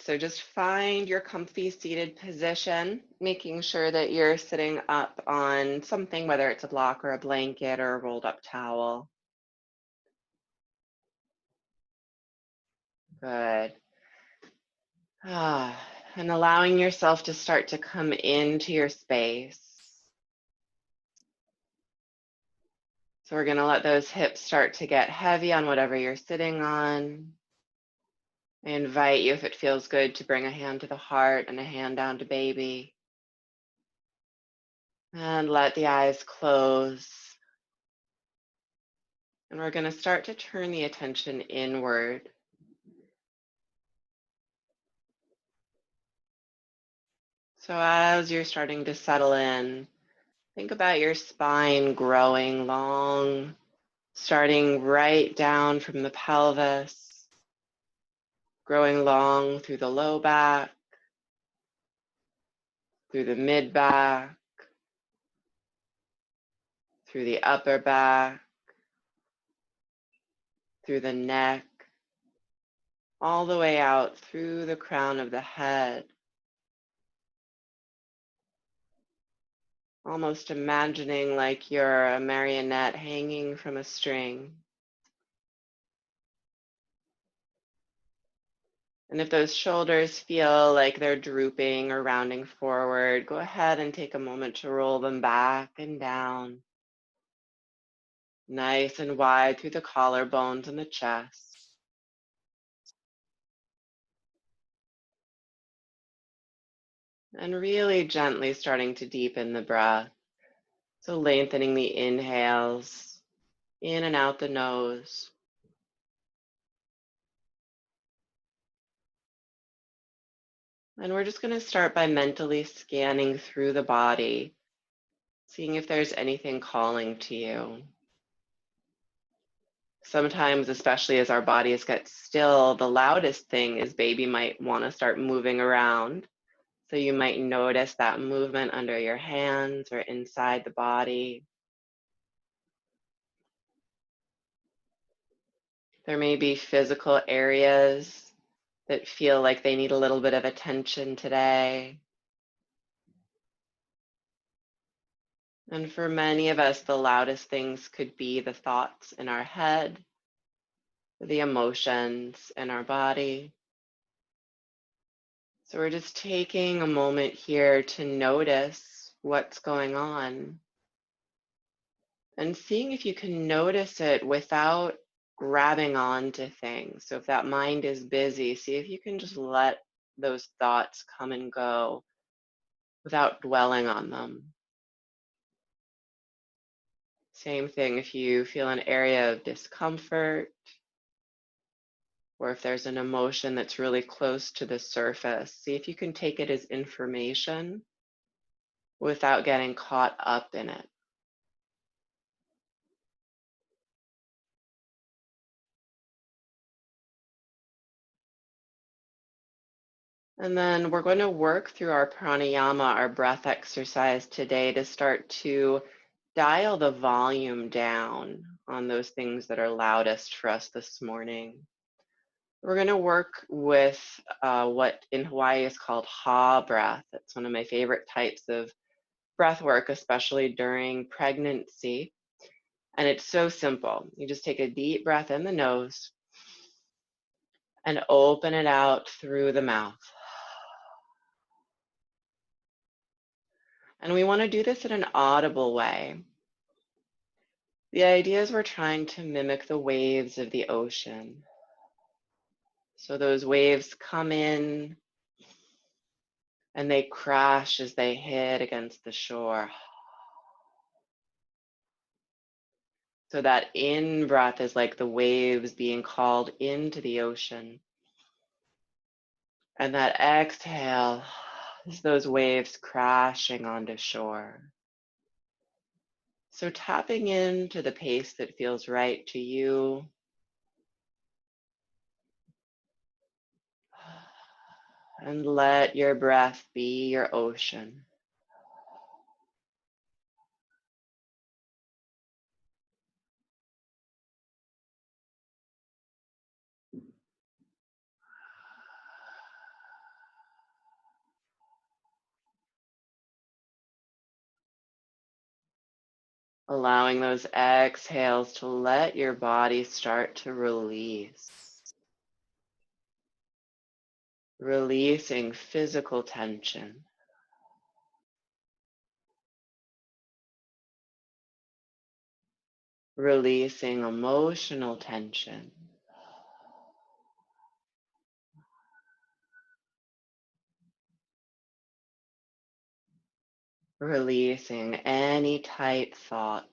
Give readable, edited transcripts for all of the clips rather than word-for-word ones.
So just find your comfy seated position, making sure that you're sitting up on something, whether it's a block or a blanket or a rolled up towel. Good. And allowing yourself to start to come into your space. So we're going to let those hips start to get heavy on whatever you're sitting on. I invite you, if it feels good, to bring a hand to the heart and a hand down to baby. And let the eyes close. And we're going to start to turn the attention inward. So as you're starting to settle in, think about your spine growing long, starting right down from the pelvis, growing long through the low back, through the mid back, through the upper back, through the neck, all the way out through the crown of the head. Almost imagining like you're a marionette hanging from a string. And if those shoulders feel like they're drooping or rounding forward, go ahead and take a moment to roll them back and down. Nice and wide through the collarbones and the chest. And really gently starting to deepen the breath. So lengthening the inhales, in and out the nose. And we're just going to start by mentally scanning through the body, seeing if there's anything calling to you. Sometimes, especially as our bodies get still, the loudest thing is baby might want to start moving around. So you might notice that movement under your hands or inside the body. There may be physical areas that feel like they need a little bit of attention today. And for many of us, the loudest things could be the thoughts in our head, the emotions in our body. So we're just taking a moment here to notice what's going on and seeing if you can notice it without grabbing on to things. So if that mind is busy, see if you can just let those thoughts come and go without dwelling on them. Same thing if you feel an area of discomfort or if there's an emotion that's really close to the surface, see if you can take it as information without getting caught up in it. And then we're going to work through our pranayama, our breath exercise today, to start to dial the volume down on those things that are loudest for us this morning. We're going to work with what in Hawaii is called ha breath. It's one of my favorite types of breath work, especially during pregnancy. And it's so simple. You just take a deep breath in the nose and open it out through the mouth. And we want to do this in an audible way. The idea is we're trying to mimic the waves of the ocean. So those waves come in and they crash as they hit against the shore. So that in breath is like the waves being called into the ocean. And that exhale is those waves crashing onto shore. So tapping into the pace that feels right to you. And let your breath be your ocean. allowing those exhales to let your body start to release, releasing physical tension, releasing emotional tension, releasing any tight thoughts.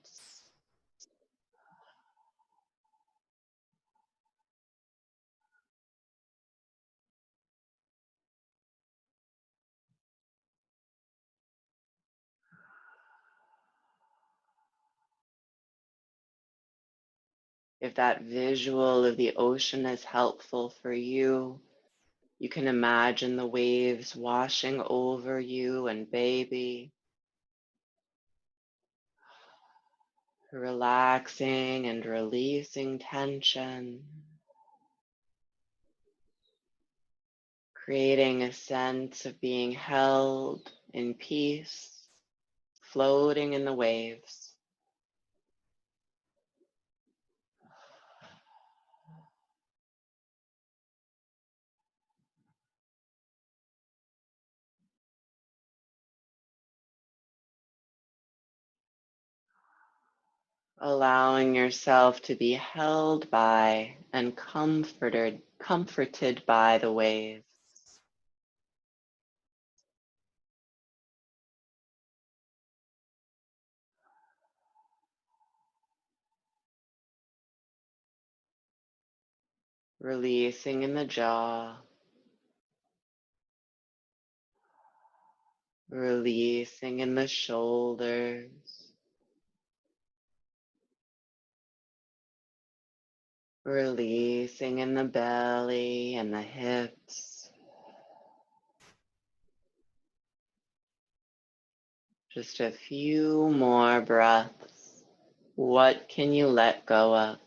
If that visual of the ocean is helpful for you, you can imagine the waves washing over you and baby, relaxing and releasing tension, creating a sense of being held in peace, floating in the waves. Allowing yourself to be held by and comforted by the waves. Releasing in the jaw, releasing in the shoulders, releasing in the belly and the hips. Just a few more breaths. What can you let go of?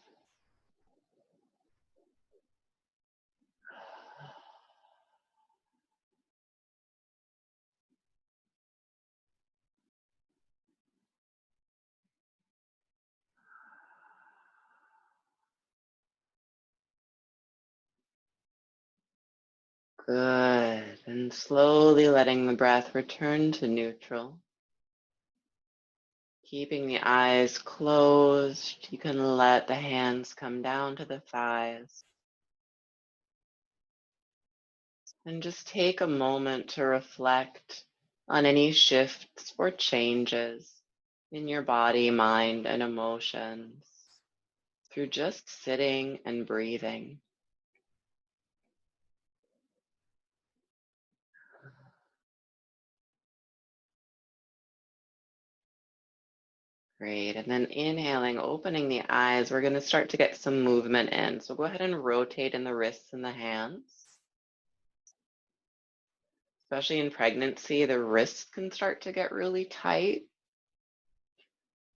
Good. And slowly letting the breath return to neutral. Keeping the eyes closed, you can let the hands come down to the thighs. And just take a moment to reflect on any shifts or changes in your body, mind, and emotions through just sitting and breathing. Great. And then inhaling, opening the eyes, we're going to start to get some movement in. So go ahead and rotate in the wrists and the hands. Especially in pregnancy, the wrists can start to get really tight.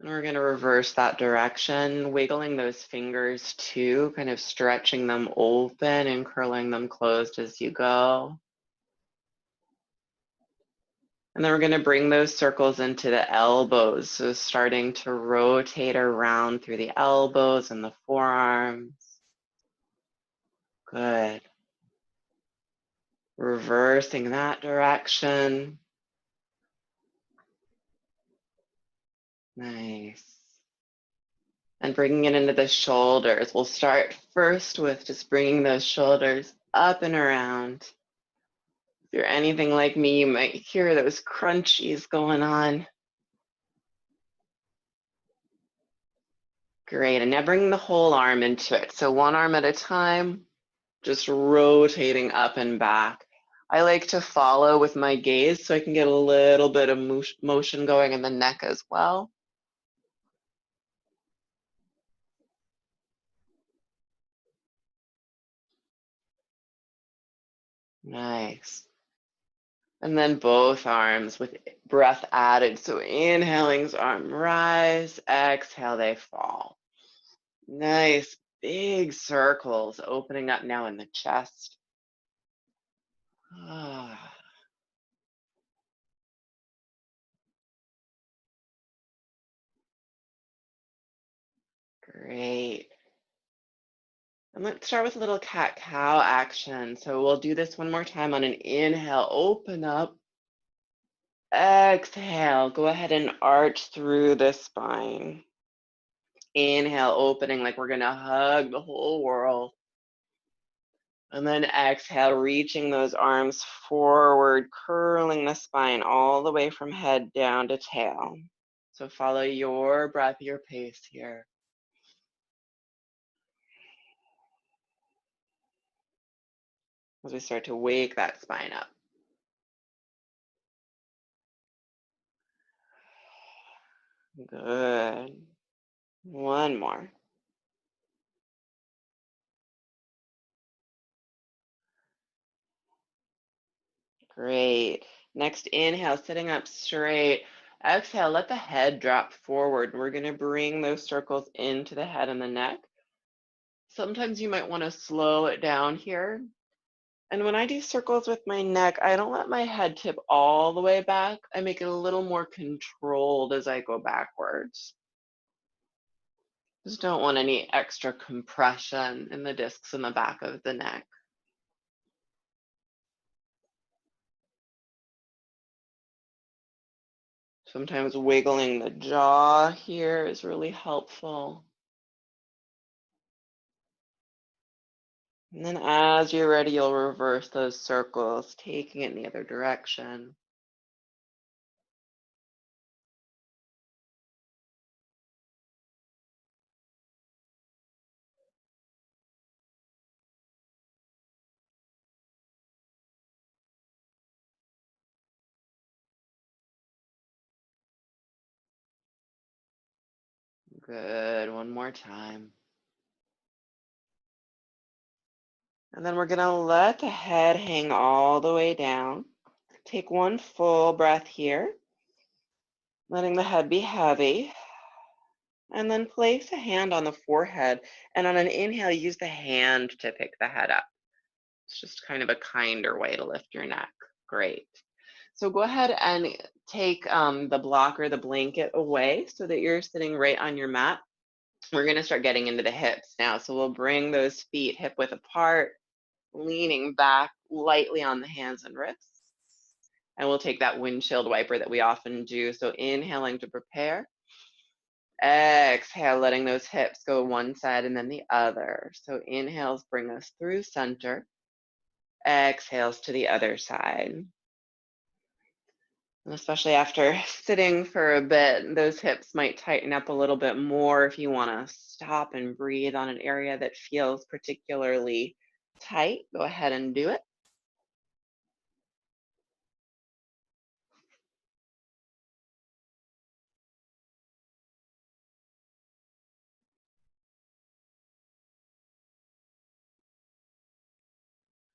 And we're going to reverse that direction, wiggling those fingers too, kind of stretching them open and curling them closed as you go. And then we're going to bring those circles into the elbows. So starting to rotate around through the elbows and the forearms. Good. Reversing that direction. Nice. And bringing it into the shoulders. We'll start first with just bringing those shoulders up and around. If you're anything like me, you might hear those crunchies going on. Great. And now bring the whole arm into it. So one arm at a time, just rotating up and back. I like to follow with my gaze so I can get a little bit of motion going in the neck as well. Nice. And then both arms with breath added. So inhaling's arm rise, exhale, they fall. Nice big circles opening up now in the chest. Ah. Great. And let's start with a little cat-cow action. So we'll do this one more time on an inhale. Open up. Exhale. Go ahead and arch through the spine. Inhale, opening like we're going to hug the whole world. And then exhale, reaching those arms forward, curling the spine all the way from head down to tail. So follow your breath, your pace here. As we start to wake that spine up. Good. One more. Great. Next inhale, sitting up straight. Exhale, let the head drop forward. We're going to bring those circles into the head and the neck. Sometimes you might want to slow it down here. And when I do circles with my neck, I don't let my head tip all the way back. I make it a little more controlled as I go backwards. Just don't want any extra compression in the discs in the back of the neck. Sometimes wiggling the jaw here is really helpful. And then as you're ready, you'll reverse those circles, taking it in the other direction. Good, one more time. And then we're gonna let the head hang all the way down. Take one full breath here, letting the head be heavy. And then place a hand on the forehead. And on an inhale, use the hand to pick the head up. It's just kind of a kinder way to lift your neck. Great. So go ahead and take the block or the blanket away so that you're sitting right on your mat. We're going to start getting into the hips now. So we'll bring those feet hip width apart, leaning back lightly on the hands and wrists. And we'll take that windshield wiper that we often do. So inhaling to prepare. Exhale, letting those hips go one side and then the other. So inhales bring us through center. Exhales to the other side. And especially after sitting for a bit, those hips might tighten up a little bit more if you want to stop and breathe on an area that feels particularly tight. Go ahead and do it.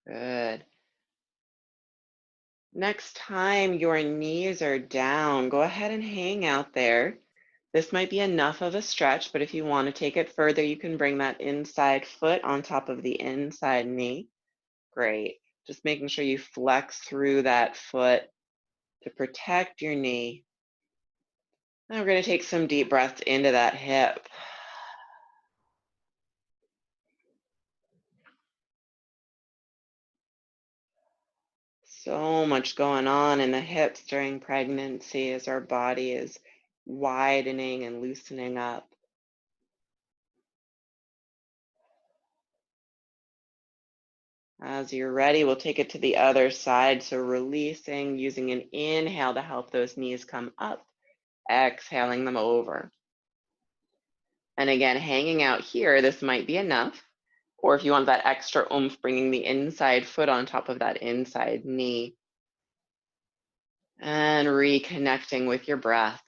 Good. Next time your knees are down, go ahead and hang out there. This might be enough of a stretch, but if you want to take it further, you can bring that inside foot on top of the inside knee. Great. Just making sure you flex through that foot to protect your knee. Now we're going to take some deep breaths into that hip. So much going on in the hips during pregnancy as our body is widening and loosening up. As you're ready, we'll take it to the other side. So releasing, using an inhale to help those knees come up, exhaling them over. And again, hanging out here, this might be enough. Or if you want that extra oomph, bringing the inside foot on top of that inside knee. And reconnecting with your breath.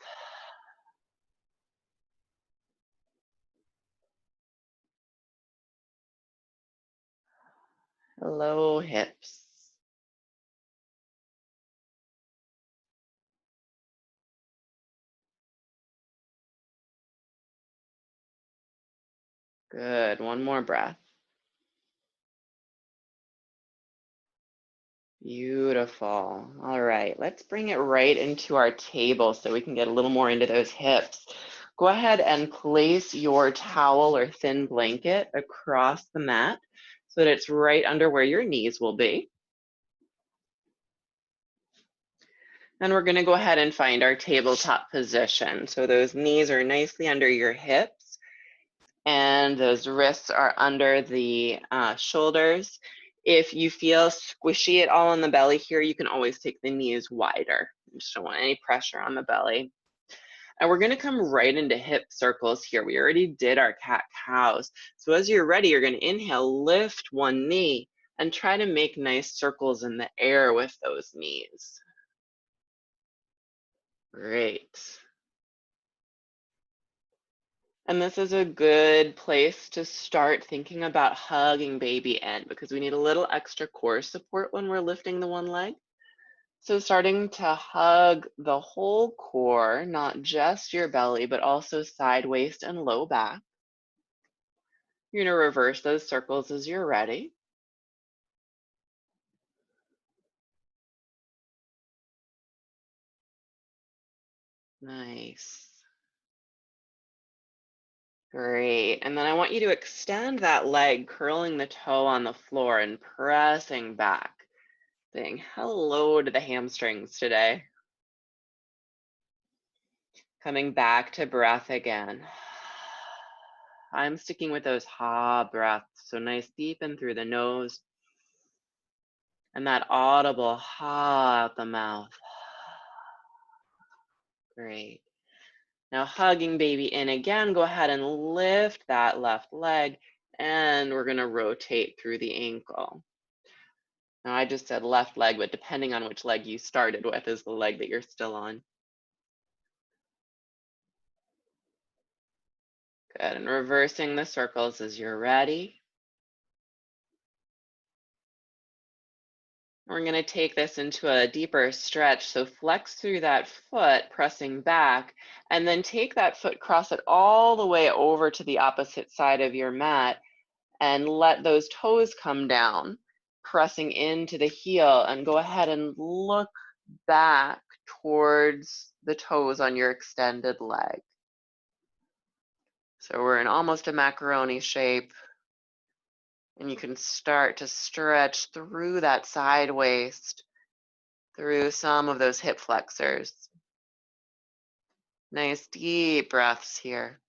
Hello, hips. Good. One more breath. Beautiful. All right, let's bring it right into our table so we can get a little more into those hips. Go ahead and place your towel or thin blanket across the mat so that it's right under where your knees will be. Then we're going to go ahead and find our tabletop position. So those knees are nicely under your hips and those wrists are under the shoulders. If you feel squishy at all on the belly here, you can always take the knees wider. You just don't want any pressure on the belly. And we're going to come right into hip circles here. We already did our cat-cows. So as you're ready, you're going to inhale, lift one knee, and try to make nice circles in the air with those knees. Great. And this is a good place to start thinking about hugging baby in because we need a little extra core support when we're lifting the one leg. So starting to hug the whole core, not just your belly, but also side, waist, and low back. You're going to reverse those circles as you're ready. Nice. Great. And then I want you to extend that leg, curling the toe on the floor and pressing back, saying hello to the hamstrings today. Coming back to breath again. I'm sticking with those ha breaths. So nice deep in through the nose and that audible ha out the mouth. Great. Now hugging baby in again, go ahead and lift that left leg and we're gonna rotate through the ankle. Now I just said left leg, but depending on which leg you started with is the leg that you're still on. Good, and reversing the circles as you're ready. We're gonna take this into a deeper stretch. So flex through that foot, pressing back, and then take that foot, cross it all the way over to the opposite side of your mat and let those toes come down, pressing into the heel, and go ahead and look back towards the toes on your extended leg. So we're in almost a macaroni shape, and you can start to stretch through that side waist, through some of those hip flexors. Nice deep breaths here.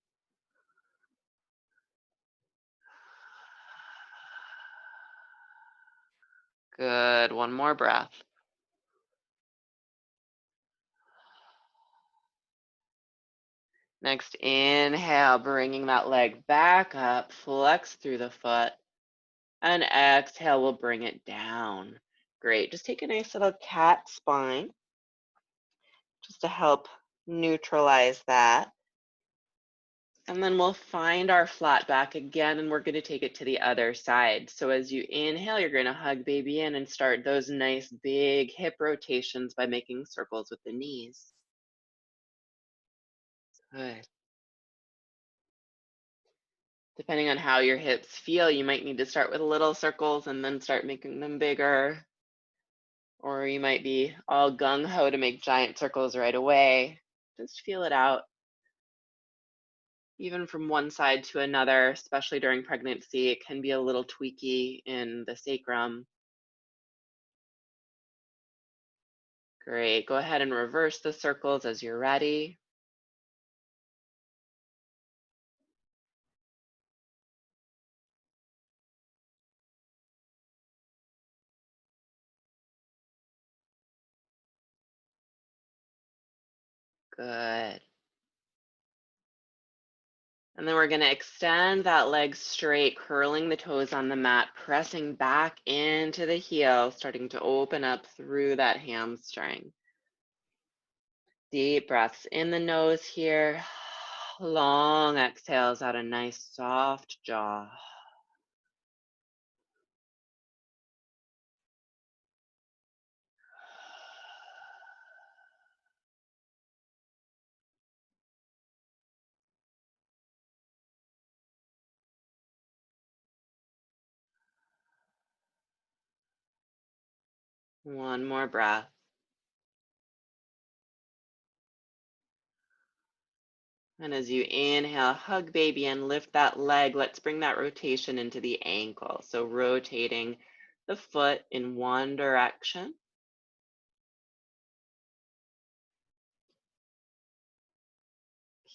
Good, one more breath. Next, inhale, bringing that leg back up, flex through the foot, and exhale, we'll bring it down. Great, just take a nice little cat spine, just to help neutralize that. And then we'll find our flat back again, and we're gonna take it to the other side. So as you inhale, you're gonna hug baby in and start those nice big hip rotations by making circles with the knees. Good. Depending on how your hips feel, you might need to start with little circles and then start making them bigger. Or you might be all gung-ho to make giant circles right away. Just feel it out. Even from one side to another, especially during pregnancy, it can be a little tweaky in the sacrum. Great. Go ahead and reverse the circles as you're ready. Good. And then we're going to extend that leg straight, curling the toes on the mat, pressing back into the heel, starting to open up through that hamstring. Deep breaths in the nose here. Long exhales out a nice soft jaw. One more breath. And as you inhale, hug baby and lift that leg. Let's bring that rotation into the ankle. So rotating the foot in one direction.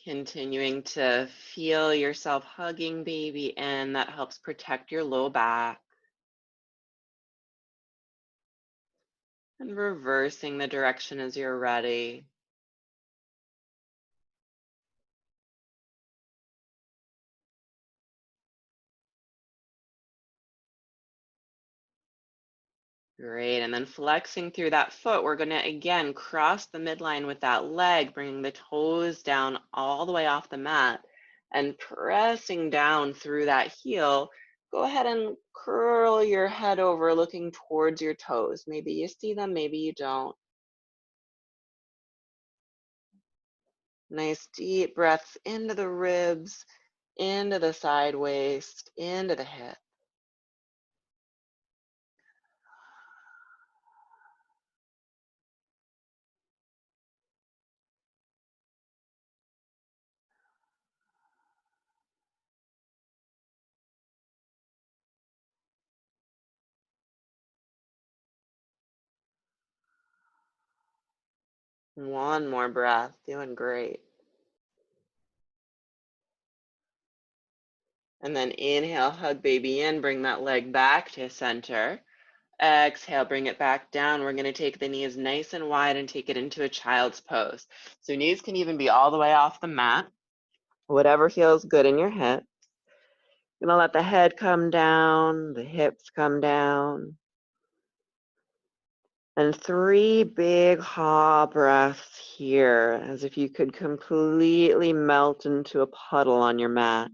Continuing to feel yourself hugging baby in. That helps protect your low back. And reversing the direction as you're ready. Great. And then flexing through that foot, we're going to again cross the midline with that leg, bringing the toes down all the way off the mat and pressing down through that heel. Go ahead and curl your head over, looking towards your toes. Maybe you see them, maybe you don't. Nice deep breaths into the ribs, into the side waist, into the hip. One more breath, doing great. And then inhale, hug baby in, bring that leg back to center. Exhale, bring it back down. We're going to take the knees nice and wide and take it into a child's pose. So knees can even be all the way off the mat, whatever feels good in your hip. You're going to let the head come down, the hips come down. And 3 big ha breaths here, as if you could completely melt into a puddle on your mat.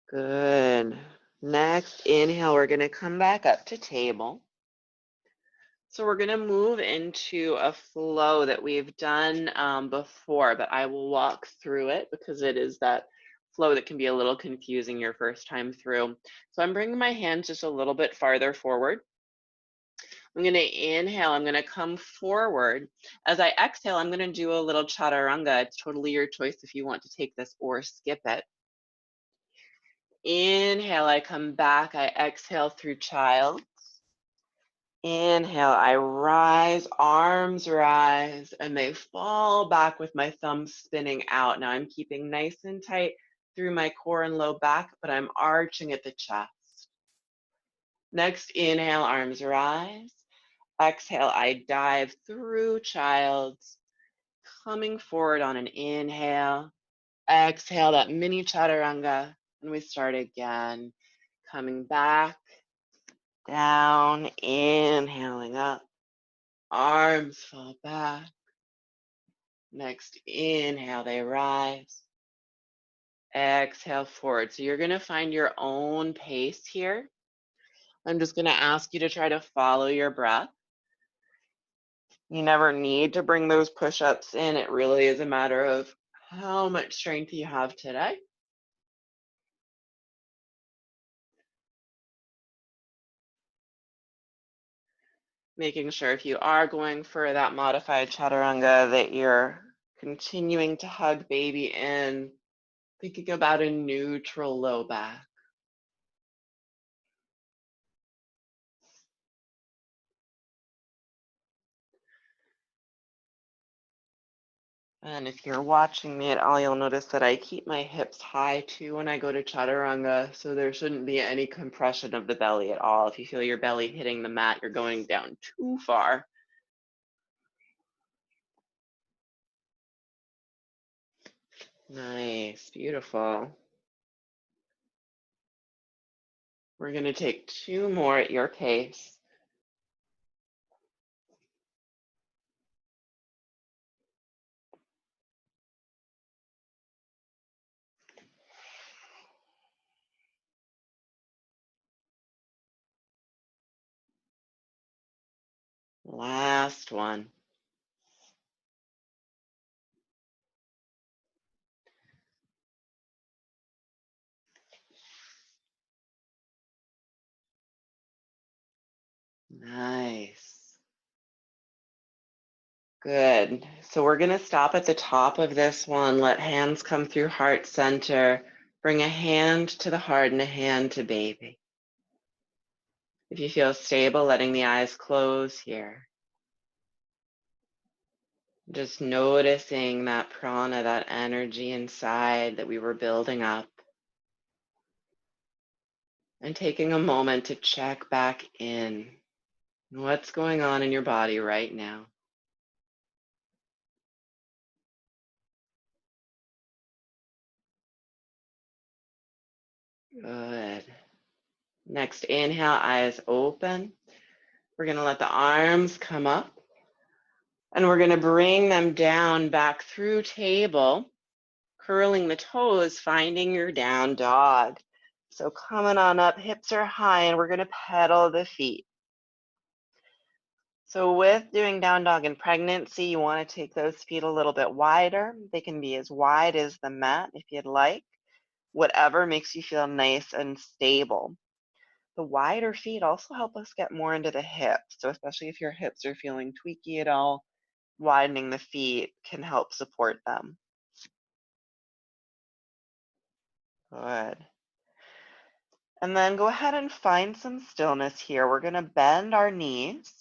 Good. Next, inhale, we're going to come back up to table. So we're going to move into a flow that we've done before, but I will walk through it because it is that flow that can be a little confusing your first time through. So I'm bringing my hands just a little bit farther forward. I'm going to inhale, I'm going to come forward. As I exhale, I'm going to do a little chaturanga. It's totally your choice if you want to take this or skip it. Inhale, I come back, I exhale through child. Inhale, I rise, arms rise, and they fall back with my thumbs spinning out. Now I'm keeping nice and tight through my core and low back, but I'm arching at the chest. Next, inhale, arms rise. Exhale, I dive through child's, coming forward on an inhale. Exhale, that mini chaturanga, and we start again. Coming back, down, inhaling up. Arms fall back. Next inhale, they rise. Exhale forward. So you're going to find your own pace here. I'm just going to ask you to try to follow your breath. You never need to bring those push-ups in. It really is a matter of how much strength you have today. Making sure if you are going for that modified chaturanga that you're continuing to hug baby in, thinking about a neutral low back. And if you're watching me at all, you'll notice that I keep my hips high too when I go to chaturanga, so there shouldn't be any compression of the belly at all. If you feel your belly hitting the mat, you're going down too far. Nice, beautiful. We're going to take 2 more at your pace. Last one. Nice. Good. So we're going to stop at the top of this one. Let hands come through heart center. Bring a hand to the heart and a hand to baby. If you feel stable, letting the eyes close here. Just noticing that prana, that energy inside that we were building up. And taking a moment to check back in. What's going on in your body right now? Good. Next inhale, eyes open. We're going to let the arms come up and we're going to bring them down back through table, curling the toes, finding your down dog. So coming on up, hips are high, and we're going to pedal the feet. So with doing down dog in pregnancy, you want to take those feet a little bit wider. They can be as wide as the mat if you'd like, whatever makes you feel nice and stable. The wider feet also help us get more into the hips. So especially if your hips are feeling tweaky at all, widening the feet can help support them. Good. And then go ahead and find some stillness here. We're going to bend our knees,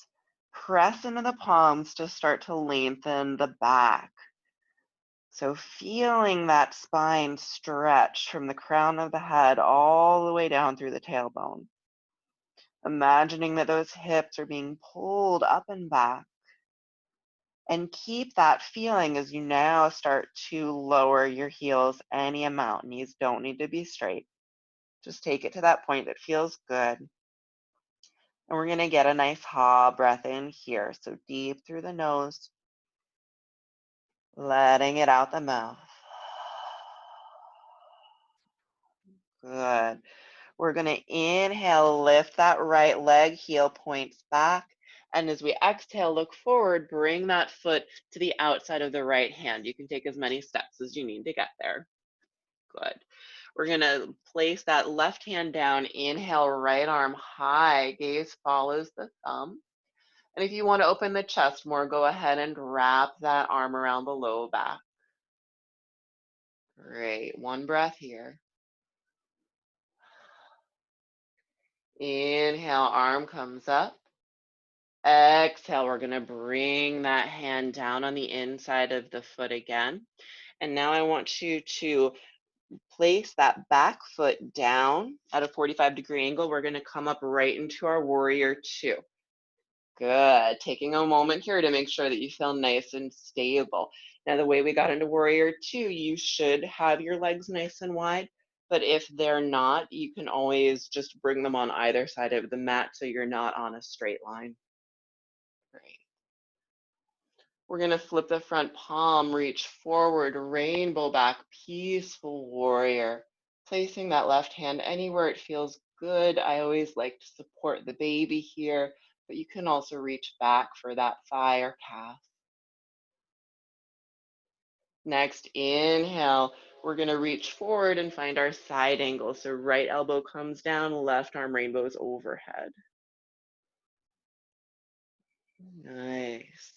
press into the palms to start to lengthen the back. So feeling that spine stretch from the crown of the head all the way down through the tailbone. Imagining that those hips are being pulled up and back. And keep that feeling as you now start to lower your heels any amount. Knees don't need to be straight. Just take it to that point that feels good. And we're going to get a nice ha breath in here. So deep through the nose, letting it out the mouth. Good. We're going to inhale, lift that right leg, heel points back. And as we exhale, look forward, bring that foot to the outside of the right hand. You can take as many steps as you need to get there. Good. We're going to place that left hand down, inhale, right arm high, gaze follows the thumb. And if you want to open the chest more, go ahead and wrap that arm around the low back. Great. One breath here. Inhale, arm comes up. Exhale, we're going to bring that hand down on the inside of the foot again. And now I want you to place that back foot down at a 45-degree angle. We're going to come up right into our warrior two. Good. Taking a moment here to make sure that you feel nice and stable. Now, the way we got into warrior two, you should have your legs nice and wide. But if they're not, you can always just bring them on either side of the mat so you're not on a straight line. Great. We're going to flip the front palm, reach forward, rainbow back, peaceful warrior. Placing that left hand anywhere it feels good. I always like to support the baby here, but you can also reach back for that thigh or calf. Next, inhale. We're going to reach forward and find our side angle. So right elbow comes down, left arm rainbows overhead. Nice.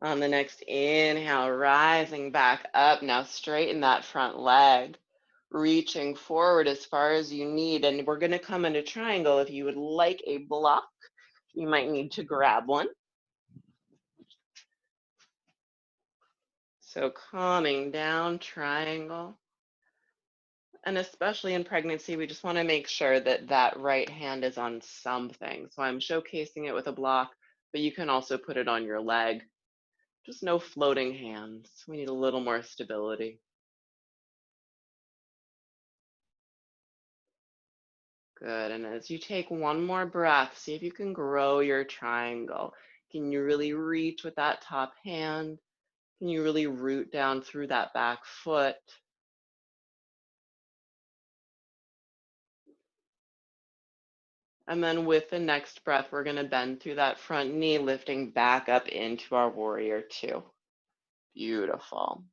On the next inhale, rising back up. Now straighten that front leg, reaching forward as far as you need. And we're going to come into triangle. If you would like a block, you might need to grab one. So calming down, triangle. And especially in pregnancy, we just want to make sure that that right hand is on something. So I'm showcasing it with a block, but you can also put it on your leg. Just no floating hands. We need a little more stability. Good. And as you take one more breath, see if you can grow your triangle. Can you really reach with that top hand? Can you really root down through that back foot? And then with the next breath, we're going to bend through that front knee, lifting back up into our warrior two. Beautiful.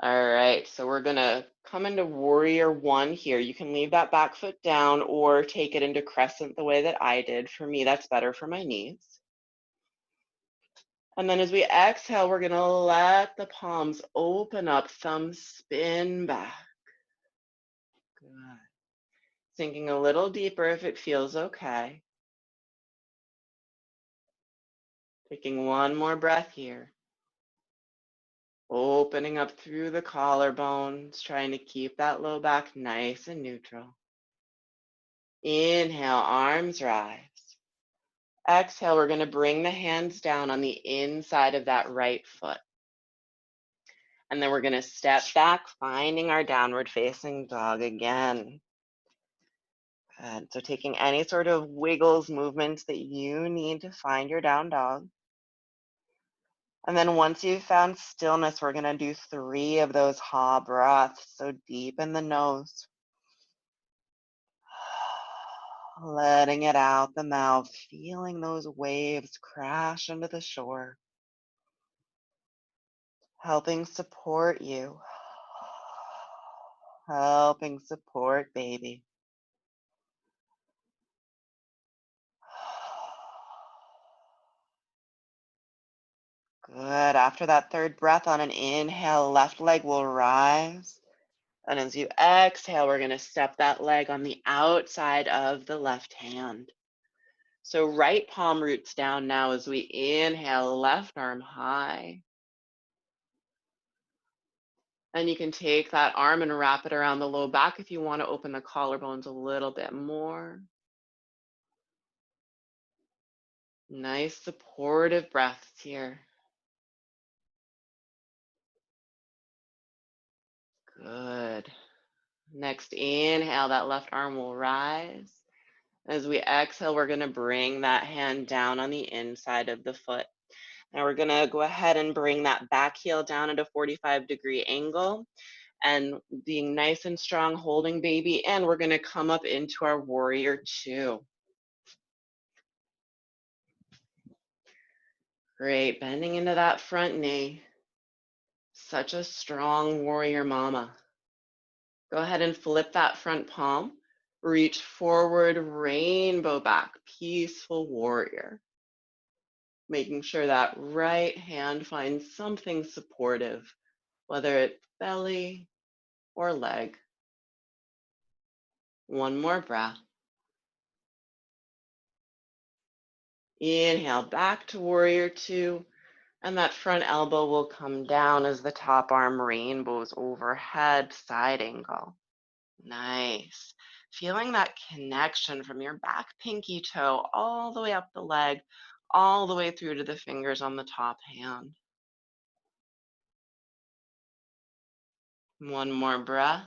All right, so we're going to come into warrior one here. You can leave that back foot down or take it into crescent the way that I did. For me, that's better for my knees. And then as we exhale, we're going to let the palms open up, thumbs spin back. Good. Sinking a little deeper if it feels okay. Taking one more breath here. Opening up through the collarbones, trying to keep that low back nice and neutral. Inhale, arms rise. Exhale, we're going to bring the hands down on the inside of that right foot. And then we're going to step back, finding our downward facing dog again. Good. So taking any sort of wiggles, movements that you need to find your down dog. And then once you've found stillness, we're going to do 3 of those ha breaths. So deep in the nose. Letting it out the mouth, feeling those waves crash into the shore. Helping support you. Helping support baby. Good. After that third breath, on an inhale, left leg will rise. And as you exhale, we're going to step that leg on the outside of the left hand. So right palm roots down now as we inhale, left arm high. And you can take that arm and wrap it around the low back if you want to open the collarbones a little bit more. Nice supportive breaths here. Good. Next inhale, that left arm will rise. As we exhale, we're going to bring that hand down on the inside of the foot. Now we're going to go ahead and bring that back heel down at a 45-degree angle. And being nice and strong, holding baby, and we're going to come up into our warrior two. Great, bending into that front knee. Such a strong warrior mama. Go ahead and flip that front palm. Reach forward, rainbow back, peaceful warrior. Making sure that right hand finds something supportive, whether it's belly or leg. One more breath. Inhale back to warrior two, and that front elbow will come down as the top arm rainbows overhead, side angle. Nice. Feeling that connection from your back pinky toe all the way up the leg, all the way through to the fingers on the top hand. One more breath.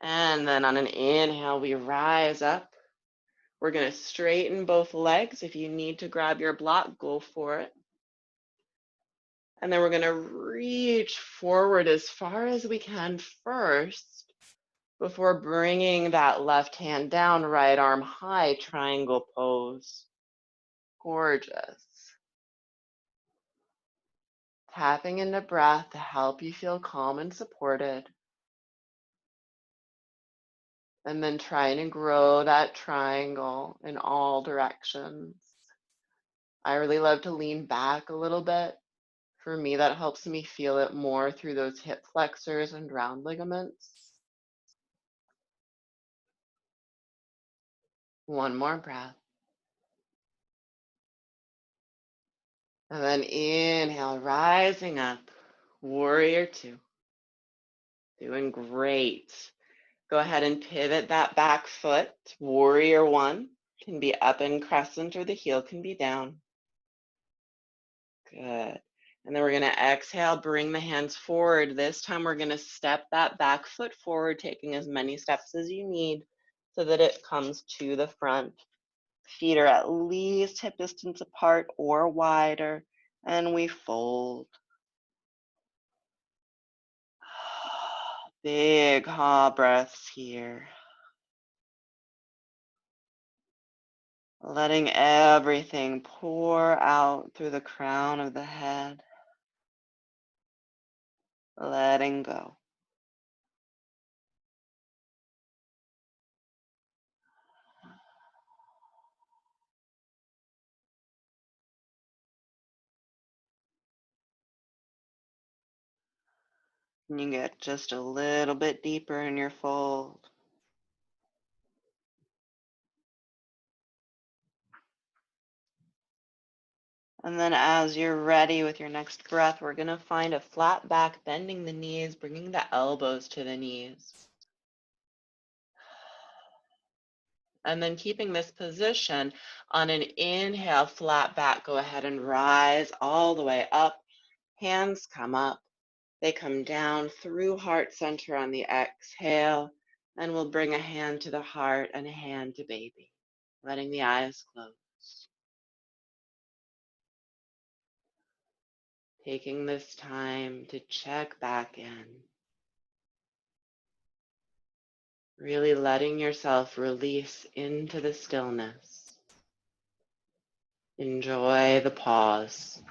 And then on an inhale, we rise up. We're going to straighten both legs. If you need to grab your block, go for it. And then we're going to reach forward as far as we can first before bringing that left hand down, right arm high, triangle pose. Gorgeous. Tapping into breath to help you feel calm and supported. And then trying to grow that triangle in all directions. I really love to lean back a little bit. For me, that helps me feel it more through those hip flexors and round ligaments. One more breath. And then inhale, rising up, warrior two. Doing great. Go ahead and pivot that back foot. Warrior one can be up in crescent or the heel can be down. Good. And then we're going to exhale, bring the hands forward. This time we're going to step that back foot forward, taking as many steps as you need so that it comes to the front. Feet are at least hip distance apart or wider, and we fold. Big ha breaths here. letting everything pour out through the crown of the head, letting go. And you get just a little bit deeper in your fold. And then as you're ready with your next breath, we're going to find a flat back, bending the knees, bringing the elbows to the knees. And then keeping this position on an inhale, flat back, go ahead and rise all the way up. Hands come up. They come down through heart center on the exhale. And we'll bring a hand to the heart and a hand to baby, letting the eyes close. Taking this time to check back in. Really letting yourself release into the stillness. Enjoy the pause.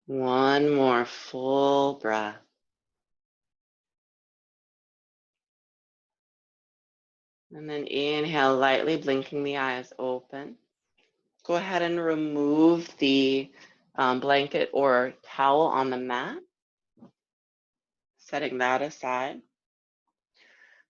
One more full breath. And then inhale, lightly blinking the eyes open. Go ahead and remove the blanket or towel on the mat, setting that aside.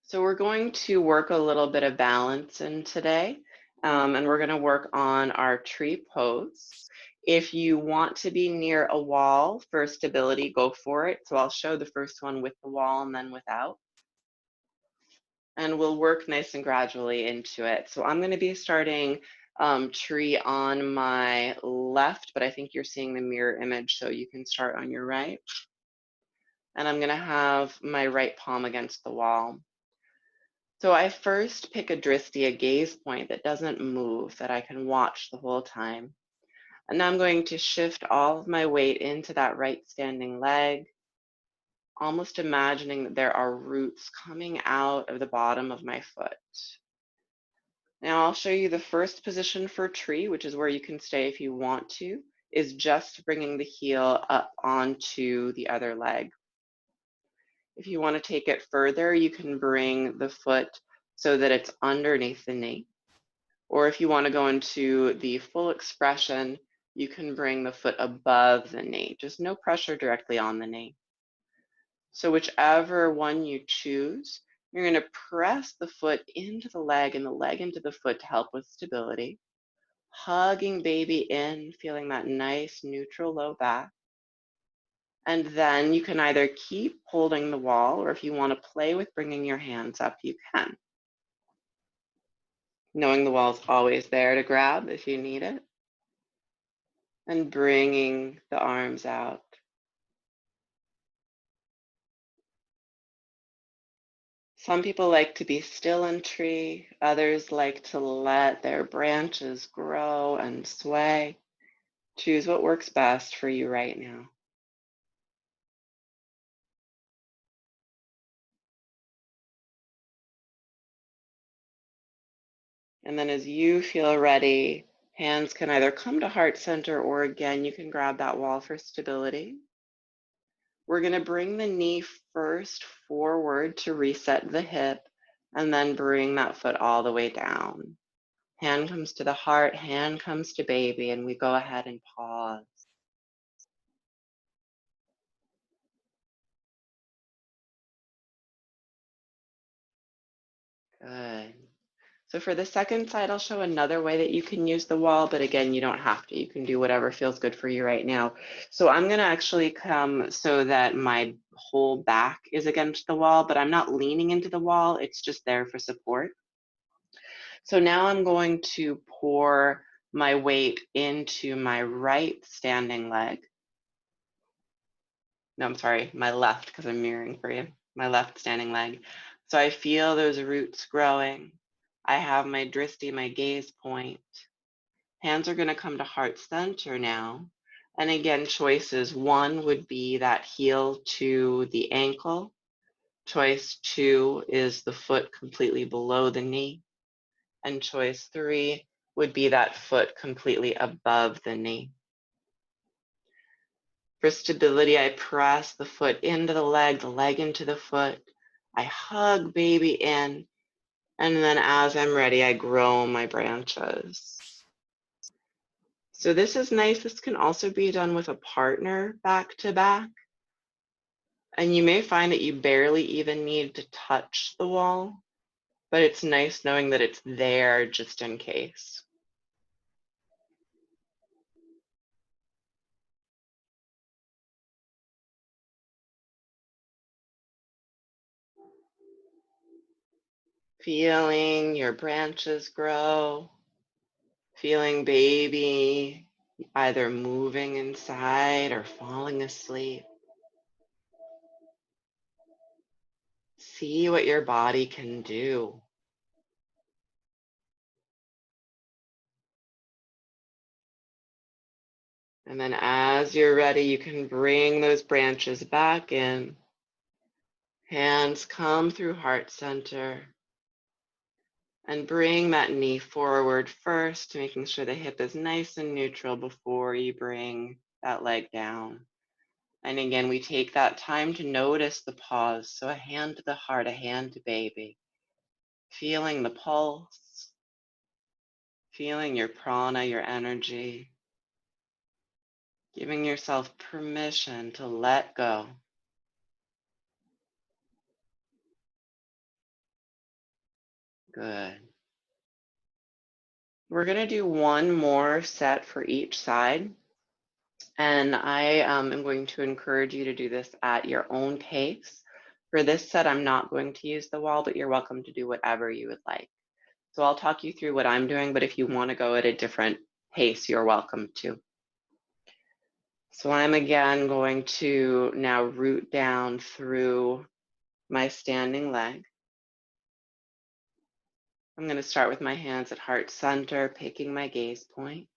So we're going to work a little bit of balance in today, and we're going to work on our tree pose. If you want to be near a wall for stability, go for it. So I'll show the first one with the wall and then without. And we'll work nice and gradually into it. So I'm going to be starting tree on my left, but I think you're seeing the mirror image, so you can start on your right. And I'm going to have my right palm against the wall. So I first pick a drishti, a gaze point that doesn't move, that I can watch the whole time. And now I'm going to shift all of my weight into that right standing leg, almost imagining that there are roots coming out of the bottom of my foot. Now I'll show you the first position for tree, which is where you can stay if you want to, is just bringing the heel up onto the other leg. If you want to take it further, you can bring the foot so that it's underneath the knee. Or if you want to go into the full expression, you can bring the foot above the knee, just no pressure directly on the knee. So whichever one you choose, you're going to press the foot into the leg and the leg into the foot to help with stability. Hugging baby in, feeling that nice neutral low back. And then you can either keep holding the wall, or if you want to play with bringing your hands up, you can. Knowing the wall's always there to grab if you need it. And bringing the arms out. Some people like to be still in tree. Others like to let their branches grow and sway. Choose what works best for you right now. And then as you feel ready, hands can either come to heart center, or again, you can grab that wall for stability. We're going to bring the knee first forward to reset the hip, and then bring that foot all the way down. Hand comes to the heart, hand comes to baby, and we go ahead and pause. Good. So for the second side, I'll show another way that you can use the wall, but again, you don't have to. You can do whatever feels good for you right now. So I'm going to actually come so that my whole back is against the wall, but I'm not leaning into the wall. It's just there for support. So now I'm going to pour my weight into my right standing leg. No, I'm sorry, my left, because I'm mirroring for you. My left standing leg. So I feel those roots growing. I have my drishti, my gaze point. Hands are going to come to heart center now. And again, choices. One would be that heel to the ankle. Choice two is the foot completely below the knee. And choice three would be that foot completely above the knee. For stability, I press the foot into the leg into the foot. I hug baby in. And then as I'm ready, I grow my branches. So this is nice. This can also be done with a partner back to back. And you may find that you barely even need to touch the wall, but it's nice knowing that it's there just in case. Feeling your branches grow, feeling baby either moving inside or falling asleep. See what your body can do. And then as you're ready, you can bring those branches back in. Hands come through heart center. And bring that knee forward first, making sure the hip is nice and neutral before you bring that leg down. And again, we take that time to notice the pause. So a hand to the heart, a hand to baby. Feeling the pulse, feeling your prana, your energy. Giving yourself permission to let go. Good. We're going to do one more set for each side. And I am going to encourage you to do this at your own pace. For this set, I'm not going to use the wall, but you're welcome to do whatever you would like. So I'll talk you through what I'm doing, but if you want to go at a different pace, you're welcome to. So I'm again going to now root down through my standing leg. I'm going to start with my hands at heart center, picking my gaze point.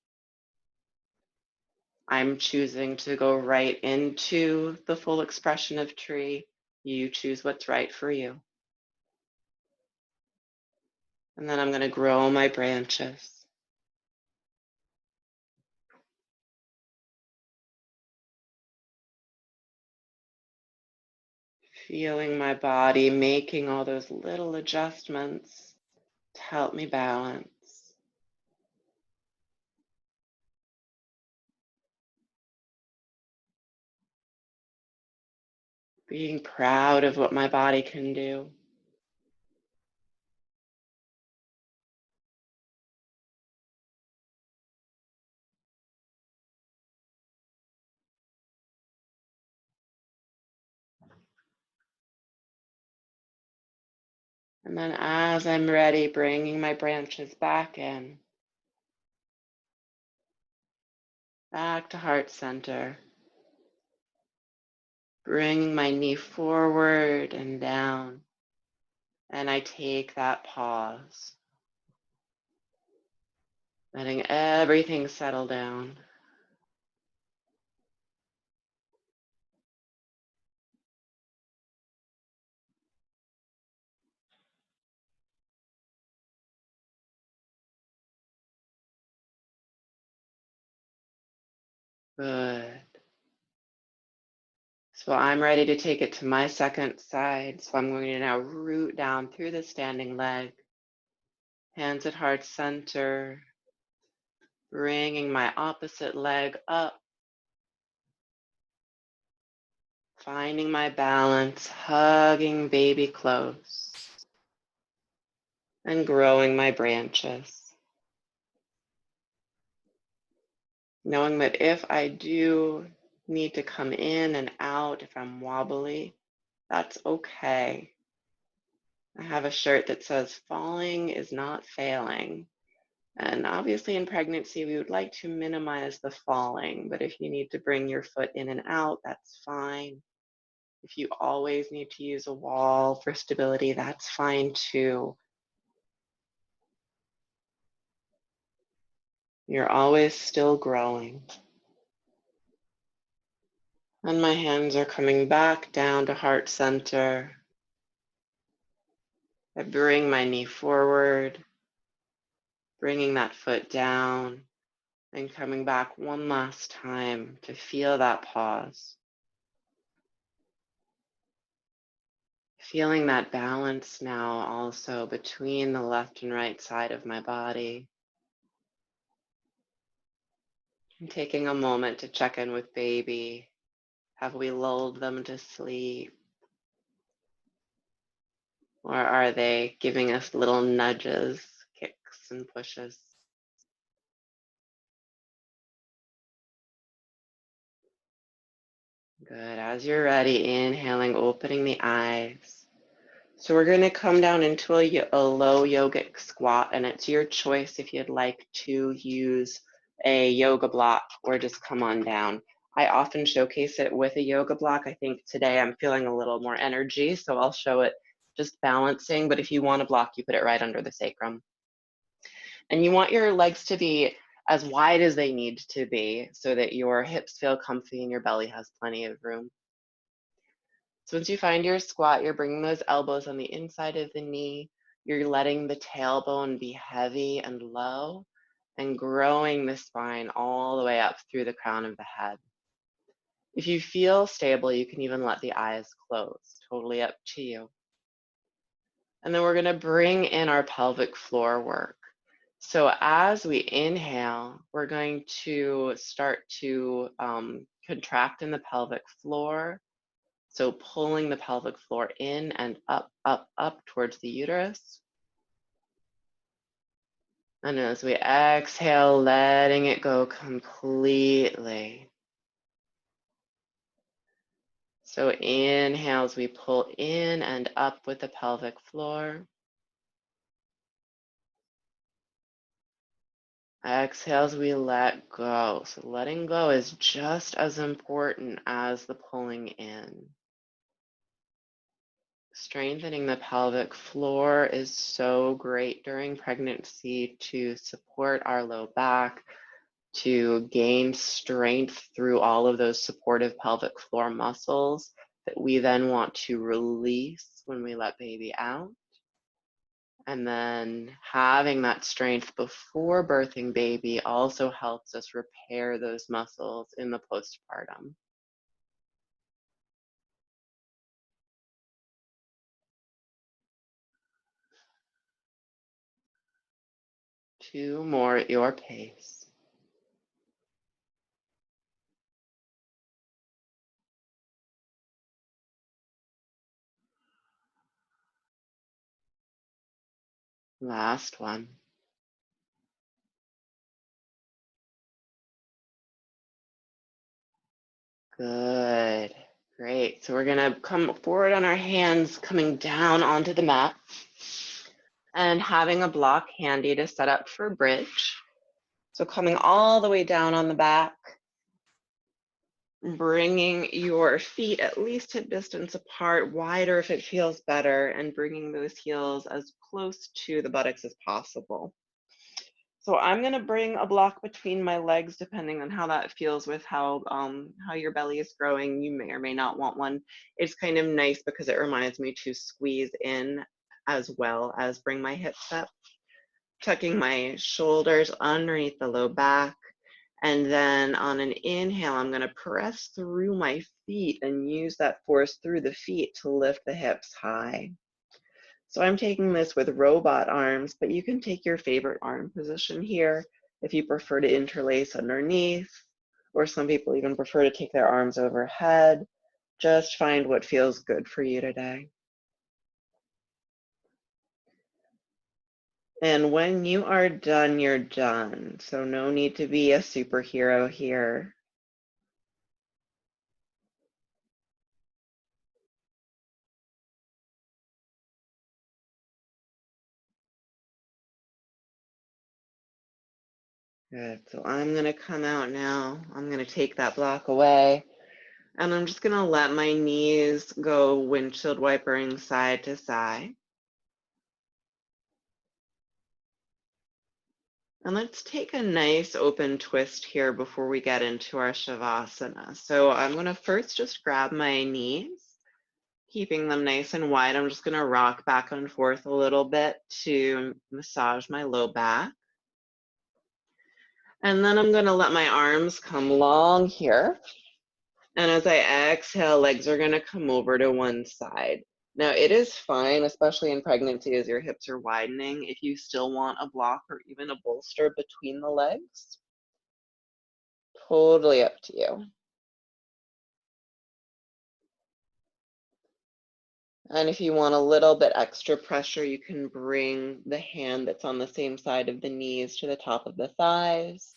I'm choosing to go right into the full expression of tree. You choose what's right for you. And then I'm going to grow my branches. Feeling my body, making all those little adjustments to help me balance. Being proud of what my body can do. And then as I'm ready, bringing my branches back in. Back to heart center. Bringing my knee forward and down. And I take that pause. Letting everything settle down. Good. So I'm ready to take it to my second side. So I'm going to now root down through the standing leg. Hands at heart center. Bringing my opposite leg up. Finding my balance, hugging baby close. And growing my branches. Knowing that if I do need to come in and out, if I'm wobbly, that's okay. I have a shirt that says falling is not failing. And obviously in pregnancy, we would like to minimize the falling, but if you need to bring your foot in and out, that's fine. If you always need to use a wall for stability, that's fine too. You're always still growing. And my hands are coming back down to heart center. I bring my knee forward, bringing that foot down, and coming back one last time to feel that pause. Feeling that balance now also between the left and right side of my body. And taking a moment to check in with baby. Have we lulled them to sleep? Or are they giving us little nudges, kicks, and pushes? Good. As you're ready, inhaling, opening the eyes. So we're going to come down into a low yogic squat, and it's your choice if you'd like to use a yoga block or just come on down. I often showcase it with a yoga block. I think today I'm feeling a little more energy, so I'll show it just balancing, but if you want a block, you put it right under the sacrum. And you want your legs to be as wide as they need to be so that your hips feel comfy and your belly has plenty of room. So once you find your squat, you're bringing those elbows on the inside of the knee. You're letting the tailbone be heavy and low and growing the spine all the way up through the crown of the head. If you feel stable, you can even let the eyes close, totally up to you. And then we're going to bring in our pelvic floor work. So as we inhale, we're going to start to contract in the pelvic floor. So pulling the pelvic floor in and up, up, up towards the uterus. And as we exhale, letting it go completely. So inhale as we pull in and up with the pelvic floor. Exhale as we let go. So letting go is just as important as the pulling in. Strengthening the pelvic floor is so great during pregnancy to support our low back, to gain strength through all of those supportive pelvic floor muscles that we then want to release when we let baby out. And then having that strength before birthing baby also helps us repair those muscles in the postpartum. Two more at your pace. Last one. Good. Great. So we're going to come forward on our hands, coming down onto the mat and having a block handy to set up for bridge. So coming all the way down on the back, bringing your feet at least hip distance apart, wider if it feels better, and bringing those heels as close to the buttocks as possible. So I'm going to bring a block between my legs, depending on how that feels with how your belly is growing. You may or may not want one. It's kind of nice because it reminds me to squeeze in as well as bring my hips up, tucking my shoulders underneath the low back. And then on an inhale, I'm going to press through my feet and use that force through the feet to lift the hips high. So I'm taking this with robot arms, but you can take your favorite arm position here if you prefer to interlace underneath, or some people even prefer to take their arms overhead. Just find what feels good for you today. And when you are done, you're done. So no need to be a superhero here. Good. So I'm going to come out now. I'm going to take that block away. And I'm just going to let my knees go windshield wipering side to side. And let's take a nice open twist here before we get into our Shavasana. So I'm going to first just grab my knees, keeping them nice and wide. I'm just going to rock back and forth a little bit to massage my low back. And then I'm going to let my arms come long here. And as I exhale, legs are going to come over to one side. Now, it is fine, especially in pregnancy as your hips are widening, if you still want a block or even a bolster between the legs. Totally up to you. And if you want a little bit extra pressure, you can bring the hand that's on the same side of the knees to the top of the thighs.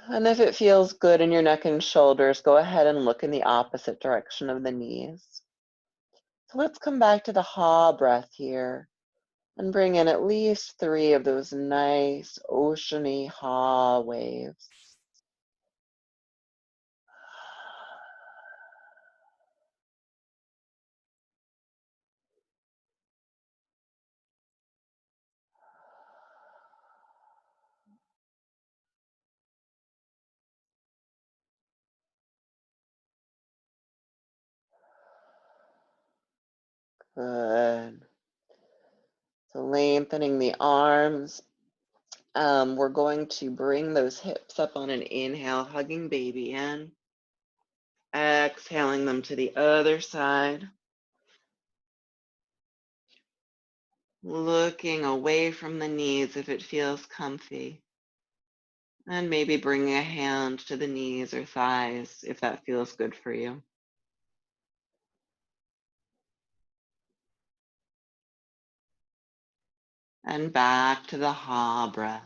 And if it feels good in your neck and shoulders, go ahead and look in the opposite direction of the knees. So let's come back to the ha breath here and bring in at least 3 of those nice oceany ha waves. Good. So lengthening the arms. We're going to bring those hips up on an inhale, hugging baby in. Exhaling them to the other side. Looking away from the knees if it feels comfy. And maybe bringing a hand to the knees or thighs if that feels good for you. And back to the ha breath.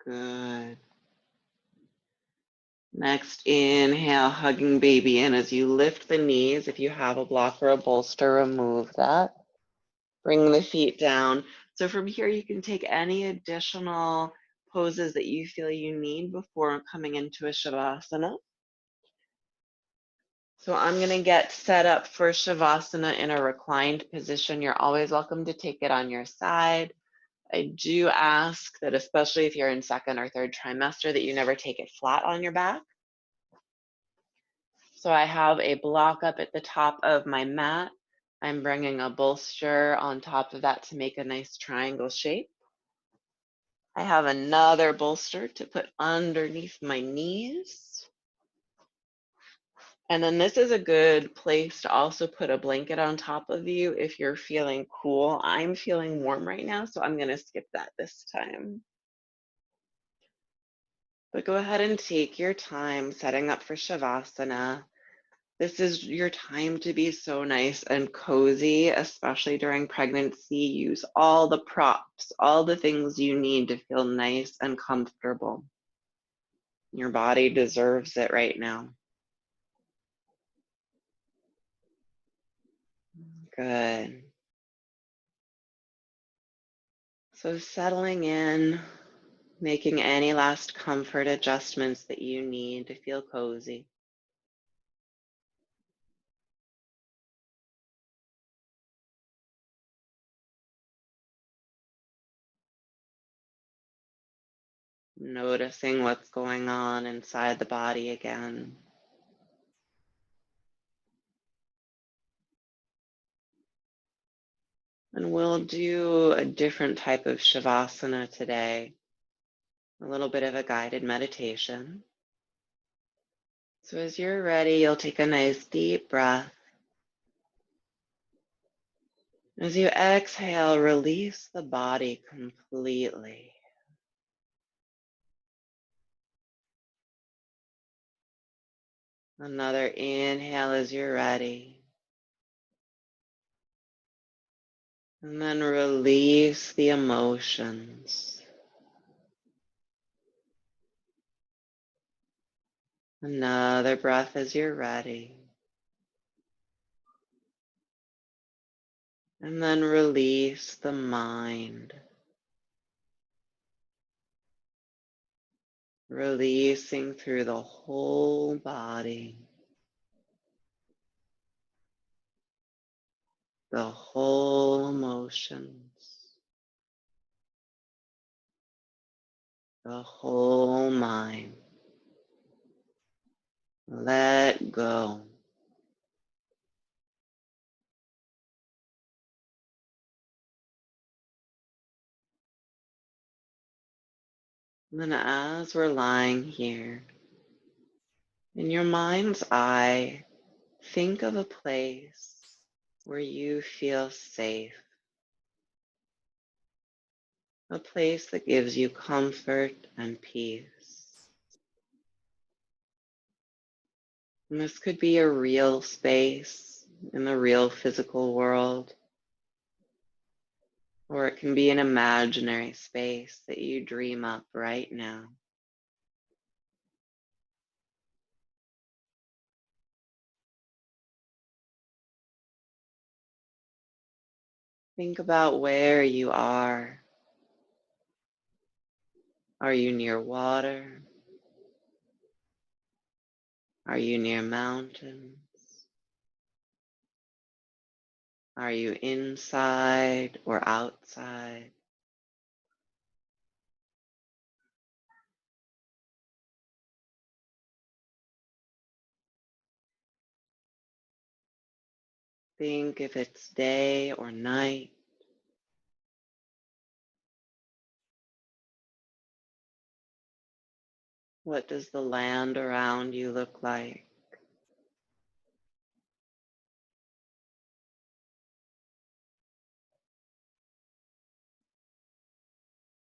Good. Next, inhale, hugging baby in as you lift the knees. If you have a block or a bolster, remove that. Bring the feet down. So from here, you can take any additional poses that you feel you need before coming into a Shavasana. So I'm going to get set up for Shavasana in a reclined position. You're always welcome to take it on your side. I do ask that, especially if you're in second or third trimester, that you never take it flat on your back. So I have a block up at the top of my mat. I'm bringing a bolster on top of that to make a nice triangle shape. I have another bolster to put underneath my knees. And then this is a good place to also put a blanket on top of you if you're feeling cool. I'm feeling warm right now, so I'm going to skip that this time. But go ahead and take your time setting up for Shavasana. This is your time to be so nice and cozy, especially during pregnancy. Use all the props, all the things you need to feel nice and comfortable. Your body deserves it right now. Good. So settling in, making any last comfort adjustments that you need to feel cozy. Noticing what's going on inside the body again. And we'll do a different type of Shavasana today, a little bit of a guided meditation. So as you're ready, you'll take a nice deep breath. As you exhale, release the body completely. Another inhale as you're ready. And then release the emotions. Another breath as you're ready. And then release the mind, releasing through the whole body, the whole emotions, the whole mind. Let go. And then as we're lying here, in your mind's eye, think of a place where you feel safe, a place that gives you comfort and peace. And this could be a real space in the real physical world, or it can be an imaginary space that you dream up right now. Think about where you are. Are you near water? Are you near mountains? Are you inside or outside? Think if it's day or night. What does the land around you look like?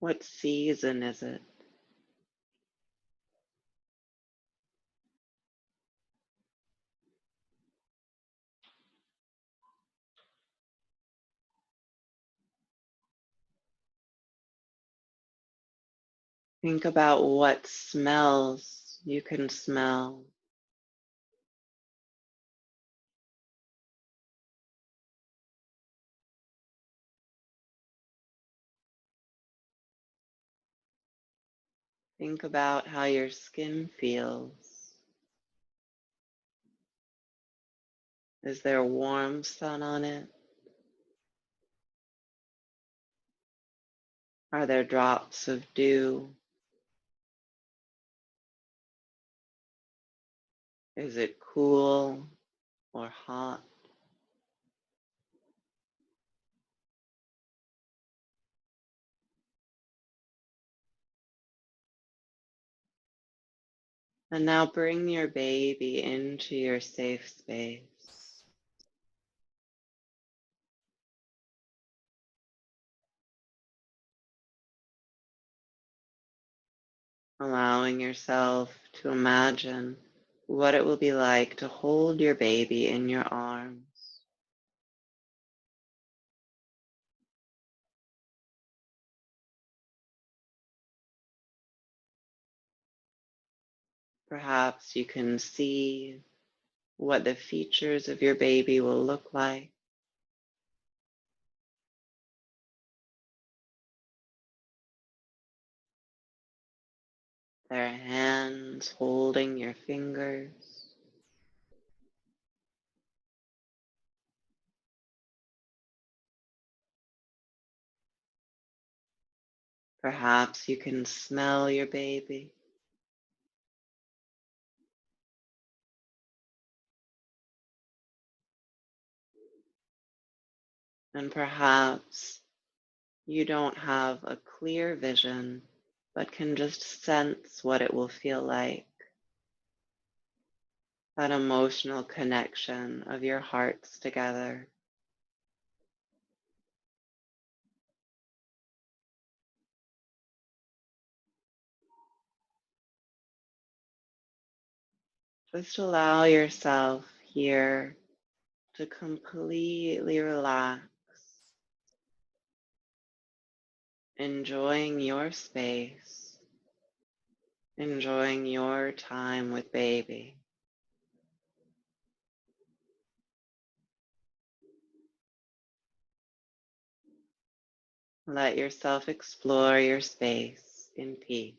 What season is it? Think about what smells you can smell. Think about how your skin feels. Is there warm sun on it? Are there drops of dew? Is it cool or hot? And now bring your baby into your safe space, allowing yourself to imagine what it will be like to hold your baby in your arms. Perhaps you can see what the features of your baby will look like. Their hands holding your fingers. Perhaps you can smell your baby. And perhaps you don't have a clear vision, but can just sense what it will feel like. That emotional connection of your hearts together. Just allow yourself here to completely relax, enjoying your space, enjoying your time with baby. Let yourself explore your space in peace.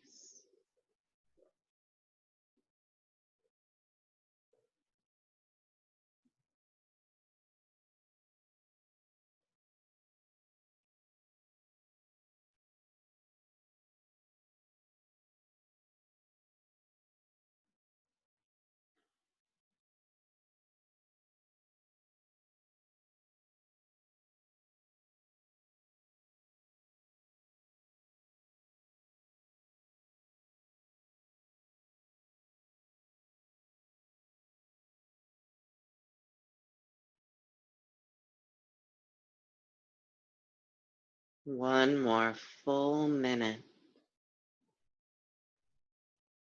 One more full minute.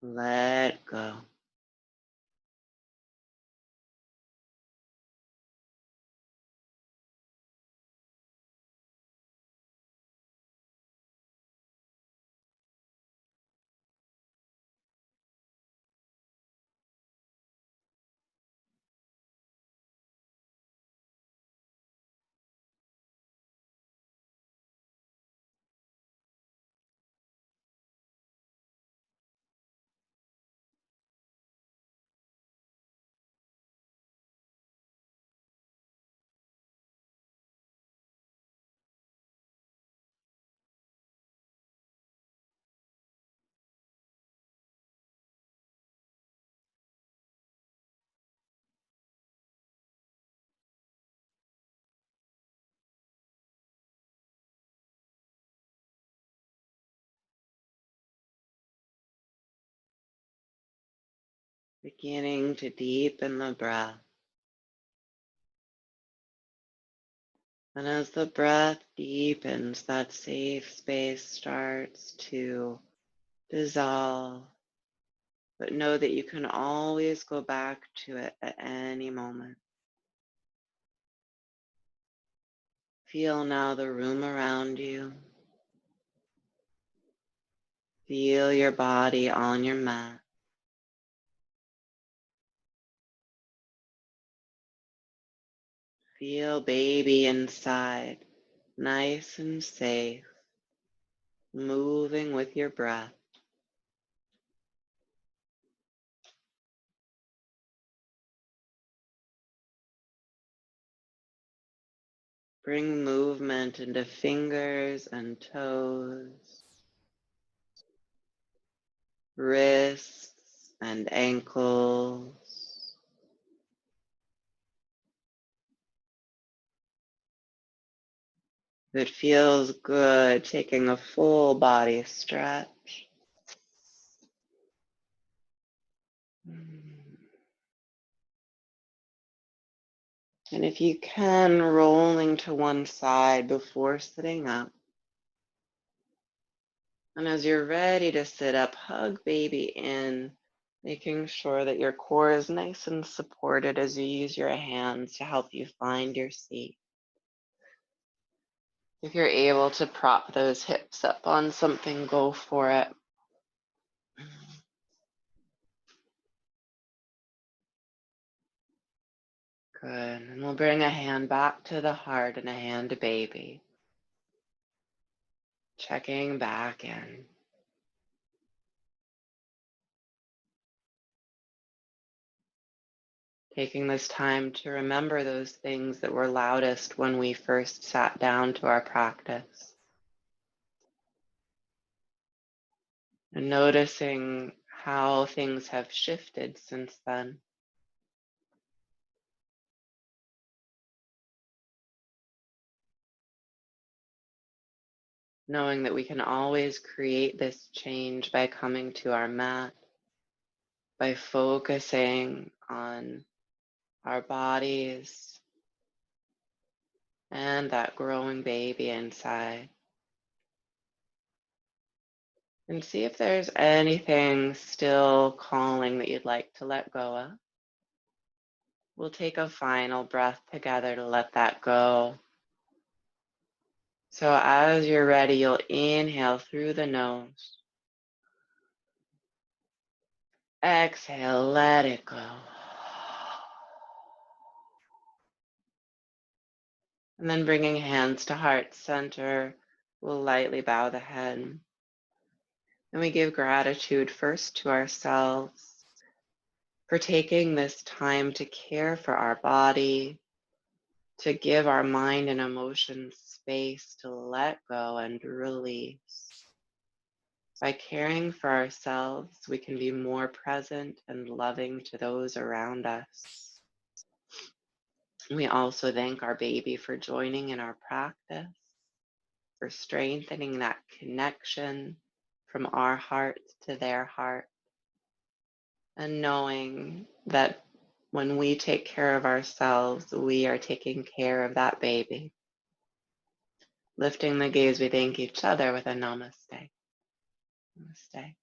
Let go. Beginning to deepen the breath. And as the breath deepens, that safe space starts to dissolve. But know that you can always go back to it at any moment. Feel now the room around you. Feel your body on your mat. Feel baby inside, nice and safe, moving with your breath. Bring movement into fingers and toes, wrists and ankles. If it feels good, taking a full body stretch. And if you can, rolling to one side before sitting up. And as you're ready to sit up, hug baby in, making sure that your core is nice and supported as you use your hands to help you find your seat. If you're able to prop those hips up on something, go for it. Good. And we'll bring a hand back to the heart and a hand to baby. Checking back in. Taking this time to remember those things that were loudest when we first sat down to our practice. And noticing how things have shifted since then. Knowing that we can always create this change by coming to our mat, by focusing on our bodies and that growing baby inside. And see if there's anything still calling that you'd like to let go of. We'll take a final breath together to let that go. So as you're ready, you'll inhale through the nose. Exhale, let it go. And then bringing hands to heart center, we'll lightly bow the head. And we give gratitude first to ourselves for taking this time to care for our body, to give our mind and emotions space to let go and release. By caring for ourselves, we can be more present and loving to those around us. We also thank our baby for joining in our practice, for strengthening that connection from our heart to their heart, and knowing that when we take care of ourselves, we are taking care of that baby. Lifting the gaze, we thank each other with a namaste. Namaste.